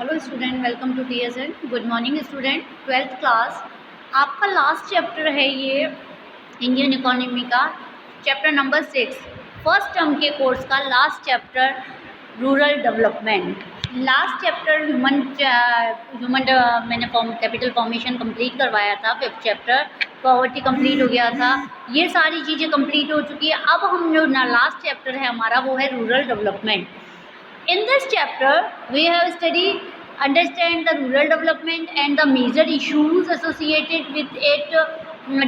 Hello student, welcome to TSN। Good morning student. 12th class आपका last chapter है ये Indian economy का, chapter number 6, first term के course का last chapter rural development. Last chapter human मैंने capital formation complete करवाया था। 5th chapter poverty complete हो गया था। ये सारी चीज़ें कंप्लीट हो चुकी है। अब हम जो लास्ट चैप्टर है हमारा वो है rural development. In this chapter, we have studied, understand the rural development and the major issues associated with it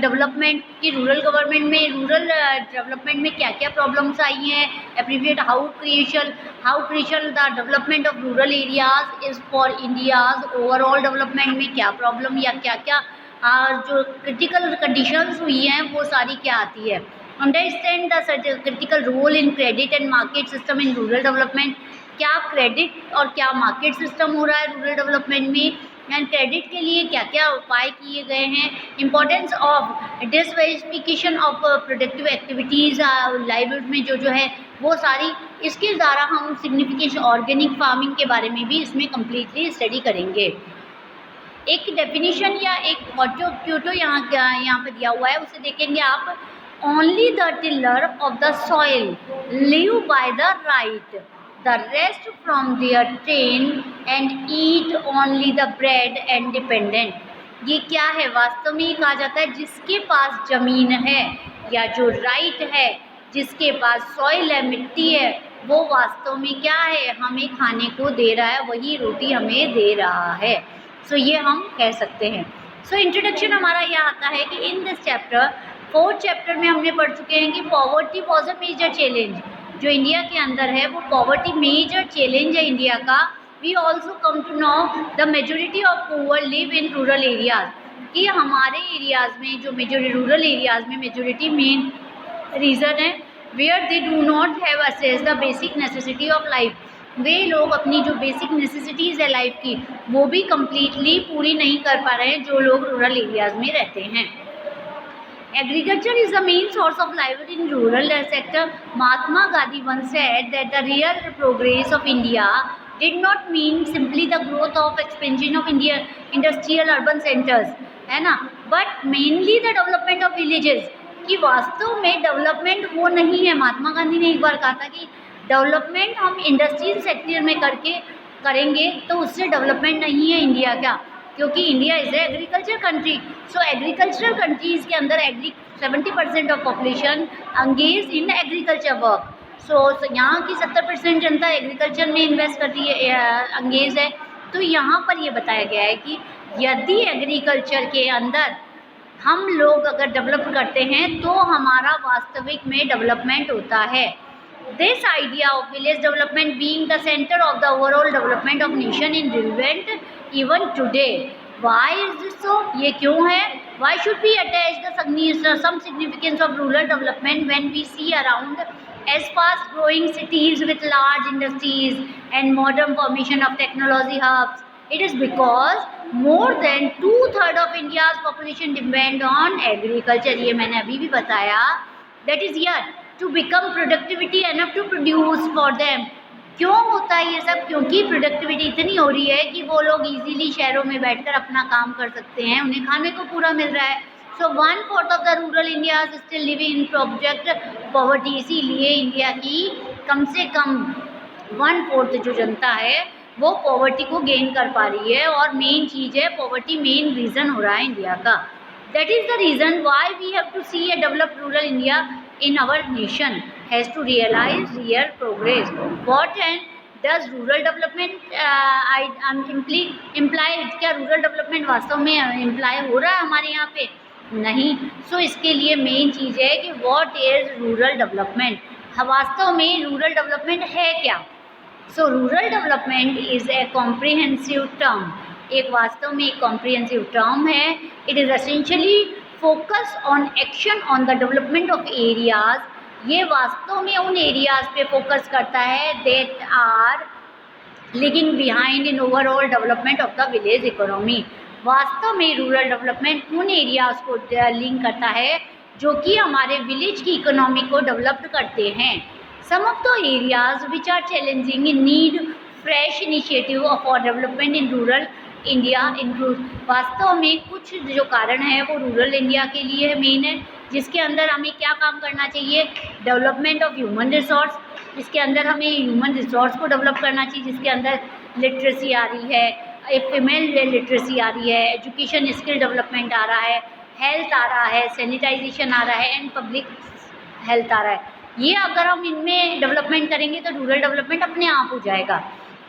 development कि रूरल गवर्नमेंट में रूरल डेवलपमेंट में क्या क्या प्रॉब्लम्स आई हैं, appreciate how crucial the development of rural areas is for India's overall development में क्या problem या क्या क्या जो क्रिटिकल कंडीशंस हुई हैं वो सारी क्या आती है। Understand the critical role in credit and market system in rural development, क्या क्रेडिट और क्या मार्केट सिस्टम हो रहा है रूरल डेवलपमेंट में, एंड क्रेडिट के लिए क्या क्या उपाय किए गए हैं। Importance of diversification of productive activities livelihood में जो है वो सारी, इसके द्वारा हम सिग्निफिकेंस ऑर्गेनिक फार्मिंग के बारे में भी इसमें कम्प्लीटली स्टडी करेंगे। एक डेफिनेशन या एक क्योटो यहाँ पर दिया हुआ है, उसे देखेंगे आप। Only the tiller of the soil live by the right, the rest from their train and eat only the bread and dependent। ये क्या है, वास्तव में ये कहा जाता है जिसके पास ज़मीन है या जो राइट है, जिसके पास सॉइल है, मिट्टी है, वो वास्तव में क्या है, हमें खाने को दे रहा है, वही रोटी हमें दे रहा है। सो ये हम कह सकते हैं। सो इंट्रोडक्शन हमारा यह आता है कि in this chapter 4th chapter में हमने पढ़ चुके हैं कि poverty was a major challenge. जो इंडिया के अंदर है वो पॉवर्टी मेजर चैलेंज है इंडिया का। We also come to know the majority of poor live in rural areas, कि हमारे एरियाज़ में जो रूरल एरियाज़ में मेजोरिटी मेन रीज़न है where they do not have access the basic necessity of life. वे लोग अपनी जो बेसिक नेसेसिटीज़ है लाइफ की वो भी कम्प्लीटली पूरी नहीं कर पा रहे हैं जो लोग रूरल एरियाज़ में रहते हैं। Agriculture is the main source of livelihood in rural sector. Mahatma Gandhi once said that the real progress of India did not mean simply the growth of expansion of India industrial urban centers, है ना, but mainly the development of villages। कि वास्तव में development वो नहीं है। महात्मा गांधी ने एक बार कहा था कि डेवलपमेंट हम इंडस्ट्रियल सेक्टर में करेंगे तो उससे डेवलपमेंट नहीं है इंडिया का, क्योंकि India is agriculture country. So agricultural countries के अंदर 70% of population engaged in agriculture work. So यहाँ की 70% जनता एग्रीकल्चर में इन्वेस्ट करती है, अंगेज है। तो यहाँ पर ये बताया गया है कि यदि एग्रीकल्चर के अंदर हम लोग अगर डेवलप करते हैं तो हमारा वास्तविक में डेवलपमेंट होता है। This idea of village development being the center of the overall development of nation is relevant even today. Why is this so? ये क्यों है? Why should we attach some significance of rural development when we see around as fast growing cities with large industries and modern formation of technology hubs? It is because more than 2/3 of India's population depend on agriculture। ये मैंने अभी भी बताया। That is yet to become productivity enough to produce for them। क्यों होता है ये सब? क्योंकि प्रोडक्टिविटी इतनी हो रही है कि वो लोग इजीली शहरों में बैठकर अपना काम कर सकते हैं, उन्हें खाने को पूरा मिल रहा है। सो 1/4 of the rural India still living in project poverty. इसीलिए इंडिया की कम से कम 1/4 जो जनता है वो पॉवर्टी को गेन कर पा रही है, और मेन चीज़ है पॉवर्टी, मेन रीज़न हो रहा है इंडिया का। That is the reason why we have to see a developed rural India in our nation has to realize real progress। What and does rural development implied? क्या rural development वास्तव में imply हो रहा है हमारे यहाँ पे? नहीं। सो इसके लिए मेन चीज़ है कि what is rural development, वास्तव में रूरल डेवलपमेंट है क्या। So rural development is a comprehensive term, एक वास्तव में एक कॉम्प्रिहेंसिव टर्म है। It is essentially focus on action on the development of areas. ये वास्तव में उन एरियाज़ पे फोकस करता है that are living behind in overall development of the village economy. वास्तव में रूरल डेवलपमेंट उन एरियाज़ को लिंक करता है जो कि हमारे विलेज की इकोनॉमी को डेवलप्ड करते हैं। Some of the areas which are challenging in need fresh initiative for development in rural India include. वास्तव में कुछ जो कारण है वो रूरल इंडिया के लिए मेन है, जिसके अंदर हमें क्या काम करना चाहिए, डेवलपमेंट ऑफ ह्यूमन रिसोर्स, इसके अंदर हमें ह्यूमन रिसोर्स को डेवलप करना चाहिए, जिसके अंदर लिटरेसी आ रही है, एक फीमेल लिटरेसी आ रही है, एजुकेशन स्किल डेवलपमेंट आ रहा है, हेल्थ आ रहा है, सैनिटाइजेशन आ रहा है एंड पब्लिक हेल्थ आ रहा है। ये अगर हम इनमें डेवलपमेंट करेंगे तो रूरल डेवलपमेंट अपने आप हो जाएगा।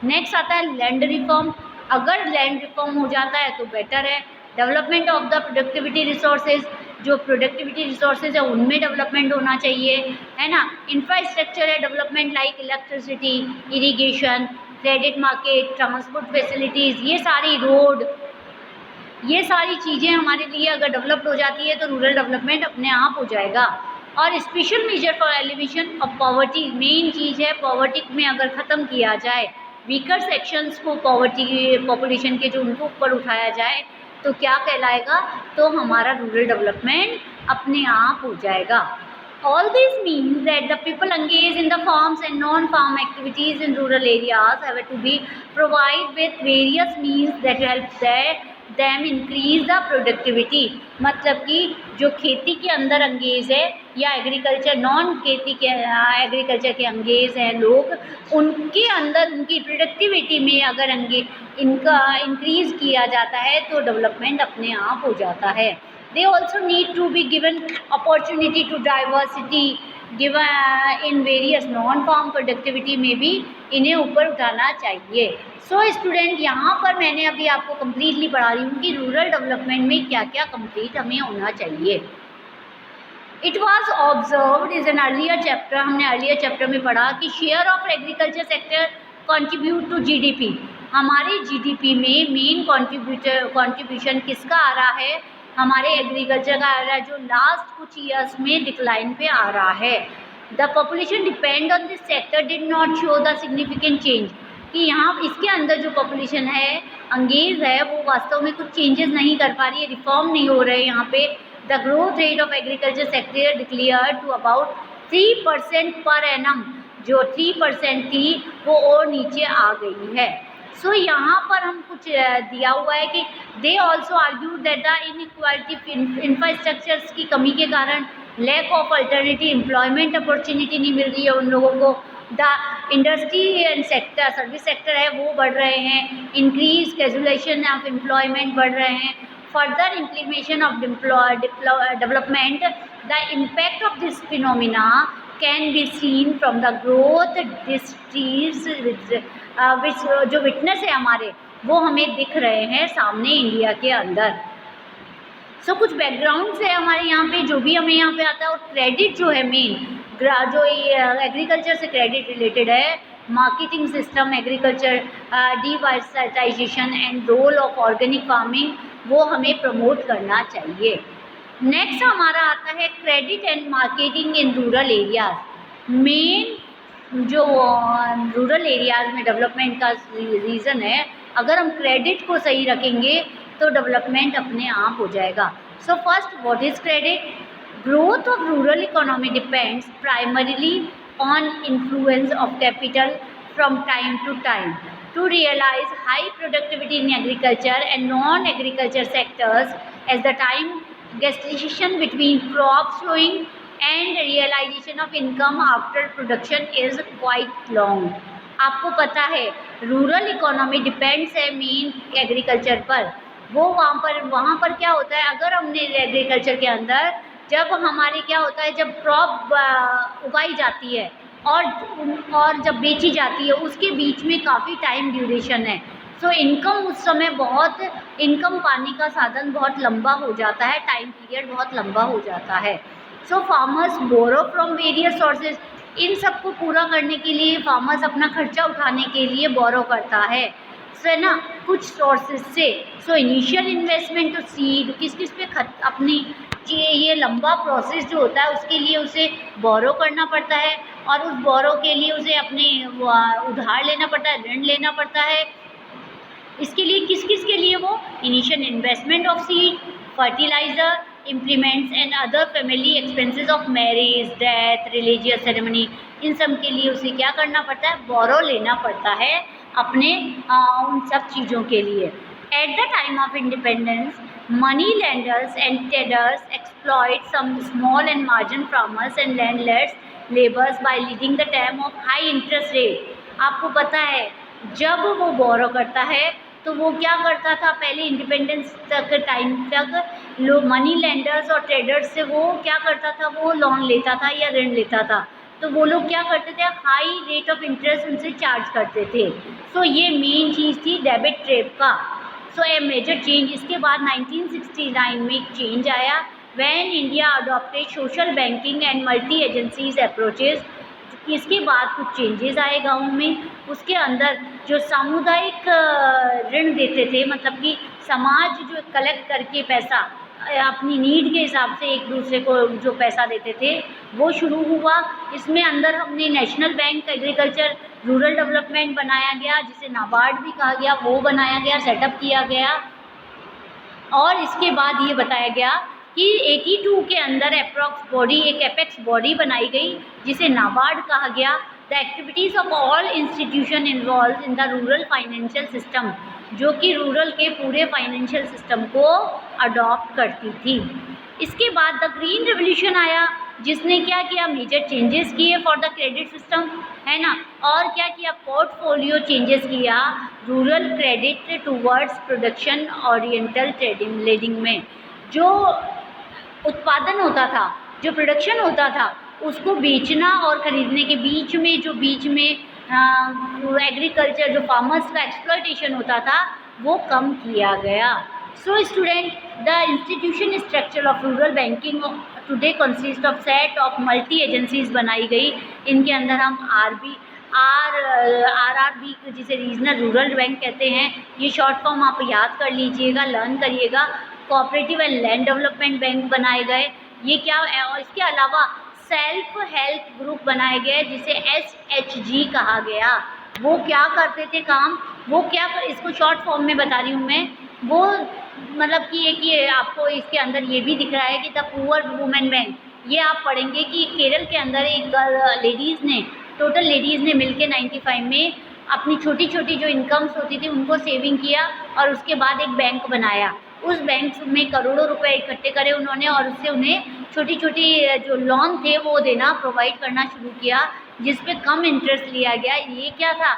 नेक्स्ट आता है लैंड रिफॉर्म। अगर लैंड रिफॉर्म हो जाता है तो बेटर है। Development of the productivity resources, जो प्रोडक्टिविटी रिसोर्सेज है उनमें डेवलपमेंट होना चाहिए, है ना। इंफ्रास्ट्रक्चर है development like electricity, irrigation, credit market, transport facilities, ये सारी रोड, ये सारी चीज़ें हमारे लिए अगर डेवलप्ड हो जाती है तो रूरल डेवलपमेंट अपने आप हो जाएगा। और special measure for alleviation of poverty, main चीज़ है पॉवर्टी में अगर ख़त्म किया जाए, वीकर सेक्शंस को पॉवर्टी पॉपुलेशन के जो उनको ऊपर उठाया जाए तो क्या कहलाएगा, तो हमारा रूरल डेवलपमेंट अपने आप हो जाएगा। All this means that the people engaged in the farms and non-farm activities in rural areas have to be provided with various means that help them increase the productivity। मतलब कि जो खेती के अंदर अंगेज है या एग्रीकल्चर नॉन खेती के एग्रीकल्चर के अंगेज हैं लोग, उनके अंदर उनकी प्रोडक्टिविटी में अगर इनका इंक्रीज़ किया जाता है तो डेवलपमेंट अपने आप हो जाता है। They also need to be given opportunity to diversity given in various non-farm productivity में भी इन्हें ऊपर उठाना चाहिए। सो स्टूडेंट, यहाँ पर मैंने अभी आपको कम्प्लीटली पढ़ा रही हूँ कि रूरल डेवलपमेंट में क्या क्या कम्प्लीट हमें होना चाहिए। It was observed is an earlier chapter, हमने अर्लियर चैप्टर में पढ़ा कि share of agriculture sector contribute to GDP. हमारे जीडीपी में मेन कॉन्ट्रीब्यूशन किसका आ रहा है, हमारे एग्रीकल्चर का आ रहा है, जो लास्ट कुछ ईयर्स में डिक्लाइन पे आ रहा है। The population depend on this sector did not show the significant change, कि यहाँ इसके अंदर जो पॉपुलेशन है अंगेज है वो वास्तव में कुछ चेंजेस नहीं कर पा रही है, रिफॉर्म नहीं हो रहे यहाँ पे। The growth rate of agriculture sector declare to about 3% per annum, जो 3% थी वो और नीचे आ गई है। सो यहाँ पर हम कुछ दिया हुआ है कि they also argue that the inequality infrastructures की कमी के कारण lack of alternative employment opportunity नहीं मिल रही है उन लोगों को। The industry and sector, service sector है वो बढ़ रहे हैं, इंक्रीज कैजुलेशन ऑफ एम्प्लॉयमेंट बढ़ रहे हैं। Further implementation of development, the impact of this phenomena can be seen from the growth industries which, जो विटनेस है हमारे वो हमें दिख रहे हैं सामने इंडिया के अंदर। सो कुछ बैकग्राउंड है हमारे यहाँ पे जो भी हमें यहाँ पे आता है। और क्रेडिट जो है मेन, जो एग्रीकल्चर से क्रेडिट रिलेटेड है, marketing system, agriculture diversification and role of organic farming, वो हमें प्रमोट करना चाहिए। नेक्स्ट हमारा आता है credit and marketing in rural areas. Main जो रूरल एरियाज में डेवलपमेंट का रीज़न है, अगर हम क्रेडिट को सही रखेंगे तो डेवलपमेंट अपने आप हो जाएगा। So first, what is credit? Growth of rural economy depends primarily on influence of capital from time to time to realize high productivity in agriculture and non-agriculture sectors as the time gestation between crop sowing and realization of income after production is quite long। आपको पता है rural economy depends है main agriculture पर। वो वहाँ पर क्या होता है, अगर हमने एग्रीकल्चर के अंदर जब हमारे क्या होता है, जब क्रॉप उगाई जाती है और जब बेची जाती है उसके बीच में काफ़ी टाइम ड्यूरेशन है। सो इनकम उस समय बहुत, इनकम पाने का साधन बहुत लंबा हो जाता है, टाइम पीरियड बहुत लंबा हो जाता है। So farmers borrow from various sources, इन सबको पूरा करने के लिए फार्मर्स अपना खर्चा उठाने के लिए बोरो करता है, है ना, कुछ सोर्सेज से। सो इनिशियल इन्वेस्टमेंट तो सीड, किस किस पे अपनी ये लंबा प्रोसेस जो होता है उसके लिए उसे बोरो करना पड़ता है, और उस बोरो के लिए उसे अपने उधार लेना पड़ता है, ऋण लेना पड़ता है। इसके लिए किस किस के लिए? वो initial investment of seed, fertiliser, implements and other family expenses of marriage, death, religious ceremony, इन सब के लिए उसे क्या करना पड़ता है? बोरो लेना पड़ता है, अपने उन सब चीज़ों के लिए। At the time of independence money lenders and traders exploit some small and margin farmers and landless labours by leading the term of high interest rate. आपको पता है जब वो बोरो करता है तो वो क्या करता था, पहले इंडिपेंडेंस तक टाइम तक लोग मनी लेंडर्स और ट्रेडर्स से वो क्या करता था, वो लोन लेता था या ऋण लेता था, तो वो लोग क्या करते थे, हाई रेट ऑफ इंटरेस्ट उनसे चार्ज करते थे। सो ये मेन चीज़ थी डेबिट ट्रेप का। सो ए मेजर चेंज, इसके बाद 1969 में एक चेंज आया when India adopted social banking and multi agencies approaches. इसके बाद कुछ चेंजेस आए गाँव में, उसके अंदर जो सामुदायिक ऋण देते थे, मतलब कि समाज जो कलेक्ट करके पैसा अपनी नीड के हिसाब से एक दूसरे को जो पैसा देते थे वो शुरू हुआ। इसमें अंदर हमने national bank agriculture rural development बनाया गया, जिसे नाबार्ड भी कहा गया, वो बनाया गया, सेटअप किया गया। और इसके बाद ये बताया गया कि 82 के अंदर अप्रॉक्स बॉडी, एक एपेक्स बॉडी बनाई गई जिसे नाबार्ड कहा गया। The activities of all institution involve in the rural financial system, जो कि रूरल के पूरे फाइनेंशियल सिस्टम को अडॉप्ट करती थी। इसके बाद द ग्रीन रेवोल्यूशन आया, जिसने क्या किया, मेजर चेंजेस किए फॉर द क्रेडिट सिस्टम, है ना, और क्या किया, पोर्टफोलियो चेंजेस किया rural credit towards production oriental trading lending में। जो उत्पादन होता था, जो प्रोडक्शन होता था, उसको बेचना और ख़रीदने के बीच में जो एग्रीकल्चर जो फार्मर्स का एक्सप्लॉयटेशन होता था वो कम किया गया। So student, the institution structure of rural banking today consist of set of multi agencies बनाई गई। इनके अंदर हम आरआरबी जिसे रीजनल रूरल बैंक कहते हैं, ये शॉर्ट फॉर्म आप याद कर लीजिएगा, लर्न करिएगा। Cooperative and land development bank बनाए गए, ये क्या, और इसके अलावा सेल्फ हेल्प ग्रुप बनाए गए जिसे SHG कहा गया। वो क्या करते थे काम, वो क्या, इसको शॉर्ट फॉर्म में बता रही हूँ मैं, वो मतलब कि एक ये आपको इसके अंदर ये भी दिख रहा है कि द पुअर वुमेन बैंक। ये आप पढ़ेंगे कि केरल के अंदर एक लेडीज़ ने, टोटल लेडीज़ ने मिलके 95 में अपनी छोटी छोटी जो इनकम्स होती थी उनको सेविंग किया और उसके बाद एक बैंक बनाया। उस बैंक में करोड़ों रुपए इकट्ठे करे उन्होंने और उससे उन्हें छोटी छोटी जो लोन थे वो देना, प्रोवाइड करना शुरू किया, जिस पे कम इंटरेस्ट लिया गया। ये क्या था,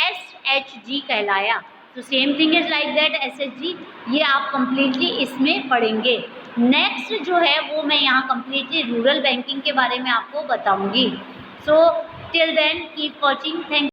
SHG कहलाया। तो same thing is like that SHG, ये आप कम्प्लीटली इसमें पढ़ेंगे। नेक्स्ट जो है वो मैं यहाँ कम्प्लीटली रूरल बैंकिंग के बारे में आपको बताऊँगी। So till then keep watching, thank